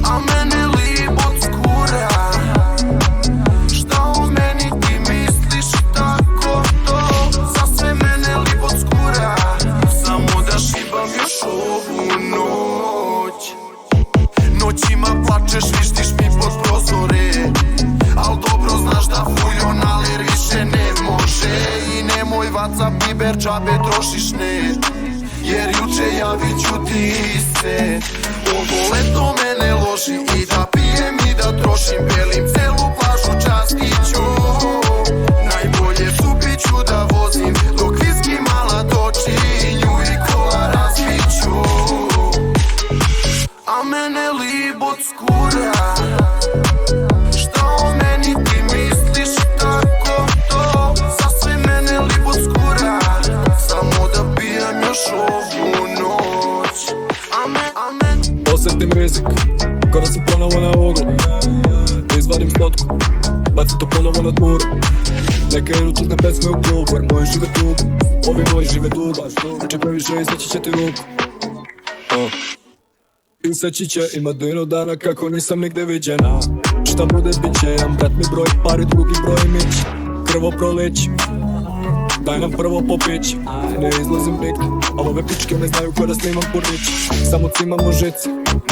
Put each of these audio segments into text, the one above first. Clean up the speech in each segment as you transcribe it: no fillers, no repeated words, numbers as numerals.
a mene libot skura. Šta o meni ti misliš tako to? Za sve mene libot skura. Samo da šibam još ovu noć. Noćima plačeš, vištiš mi pod prozore, al dobro znaš da fujonaler više ne može. I nemoj WhatsApp, Viber, džabe trošiš net, jer juče javit ću ti se. Ovo leto mene loži i da pijem i da trošim, belim celu plažu častiću. Najbolje supiću da vozim, dok viski mala toči, nju i kola razbiću. A mene libot skura. Šta o meni ti misliš tako to? Za sve mene libot skura. Samo da pijem još ovu noć. Amen. Osjetim rizik, kada sam ponovo na uglu. Izvadim slotku, bacim to ponovo na dvor. Neke idu tužne pesme u klub, jer moji žive tugu, ovi moji žive dugo. Znači previše izveći će ti ruku. Iseći će, ima dino dana kako nisam nigde viđena. Šta bude bit će, jedan brat mi broj pari, drugi broj mić. Krvo prolići, daj nam prvo popić. Ne izlazim nigde, ali ove pičke ne znaju ko da snimam pornić. Samo cimamo žice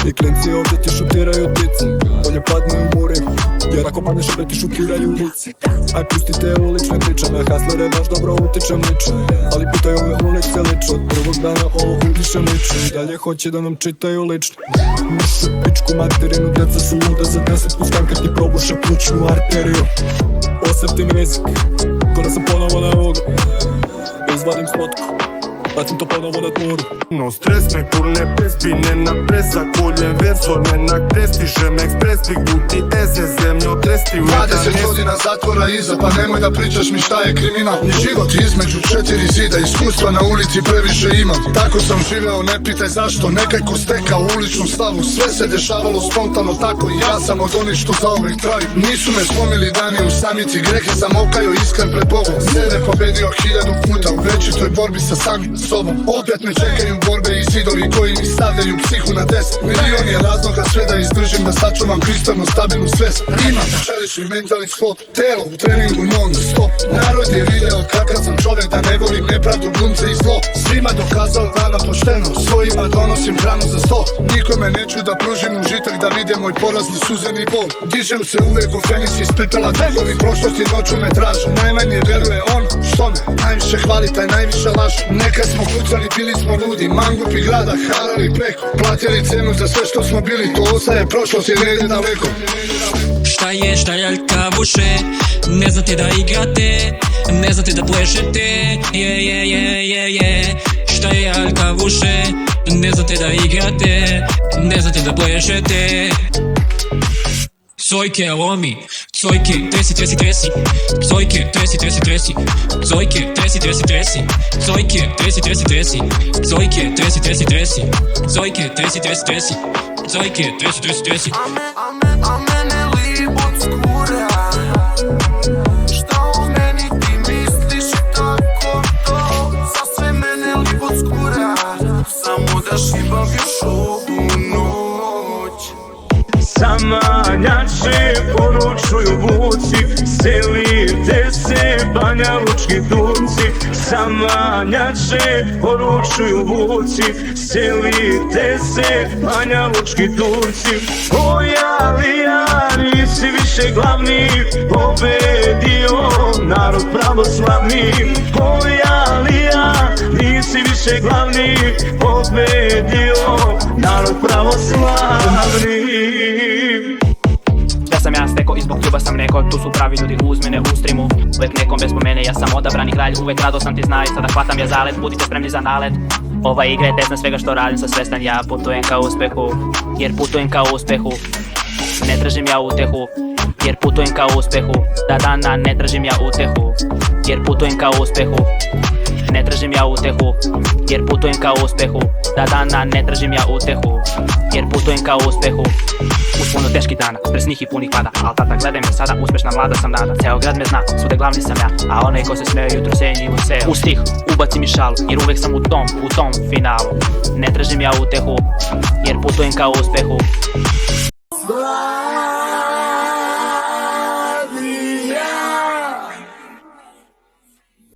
i klinci ovdje ti šutiraju tice. Bolje padne u muri, jer ako padneš opet ti šutiraju lice. Aj pustite ulične priče, na haslere baš dobro utičem lično. Ali pitaju ove ulice lično, od prvog dana ovo udišem lično. I dalje hoće da nam čitaju lično. Mršu pičku materinu, deca su luda za 10 pustan kad ti probuše plućnu arteriju. Osjetim rizik, kada sam ponovo na uglu. Izvadim slotku, bacim to ponovo na dvoru. No stres me kurne pespine na presa koljem verso me na krestižem ekspres piguti eze zemljo tresti u 20 godina zatvora iza, pa nemoj da pričaš mi šta je kriminal. Život između 4 zida, iskustva na ulici previše imam. Tako sam živeo, ne pitaj zašto, nekako stekao uličnu slavu. Sve se dešavalo spontano tako i ja sam od onih što zauvek traju. Nisu me slomili dani u samici, grehe sam okajao iskren pred Bogom. Sebe pobedio 1000 puta u večitoj borbi sa samim sobom. Opet me čekaju borbe i zidovi koji mi stavljaju psihu na 10. Milion je razloga sve da izdržim, da sačuvam kristalno stabilnu svest. Imam čelični mentalni sklop, telo u treningu non stop. Narod je video kakav sam čovjek, da ne volim nepravdu, glumce i zlo. Svima dokazao rano pošteno, svojima donosim hranu za sto. Nikome neću da pružim užitak, da vide moj porazni suzeni bol. Dižem se uvek u Feniks iz pepela, tegovi prošlosti noću me traže. Najmanje veruje on što me najviše hvali, taj najviše laže. Nekad smo kucali, bili smo ludi, mangupi grada, harali preko. Platili cenu za sve što smo bili, to ostaje prošlost jer ne ide daleko. Šta je aljkavuše, ne znate da igrate, ne znate da plešete, Šta je aljkavuše, ne znate da igrate, ne znate da plešete. Cojke lomi, cojke tresi, cojke tresi, cojke tresi, cojke tresi, cojke tresi. A mene libot skura. Šta o meni ti misliš tako to? Za sve mene libot skura. Samo da šibam još ovu noć. Samanjače poručuju vuci, selite se banjalučki Turci. Samanjače poručuju vuci, selite se banjalučki Turci. Ojalija, nisi više glavni, pobedio narod pravoslavni. Ojalija, nisi više glavni, pobedio narod pravoslavni. Da sam ja steko i zbog ljubav sam neko, tu su pravi ljudi uz mene u streamu. Uvek nekom bez pomene, ja sam odabrani kralj, uvek rado sam ti znaj, sada hvatam ja zalet, budite spremni za nalet. Ova igra je tesna, svega što radim sa svestan, ja putujem ka uspehu, jer putujem ka uspehu. Ne tražim ja utehu, jer putujem ka uspehu. Da, ne tražim ja utehu, jer putujem ka uspehu. Ne tražim ja utehu, jer putujem ka uspehu. Da, ne tražim ja utehu, jer putujem ka uspehu. Uspuno teški dana, bez njih i punih pada. Al tata gledaj me sada, uspešna mlada sam nada. Ceo grad me zna, svuda glavni sam ja. A onaj ko se smeje jutro se njima se. U stih, ubaci mi šalu, jer uvek sam u tom finalu. Ne tražim ja utehu, jer putujem ka uspehu.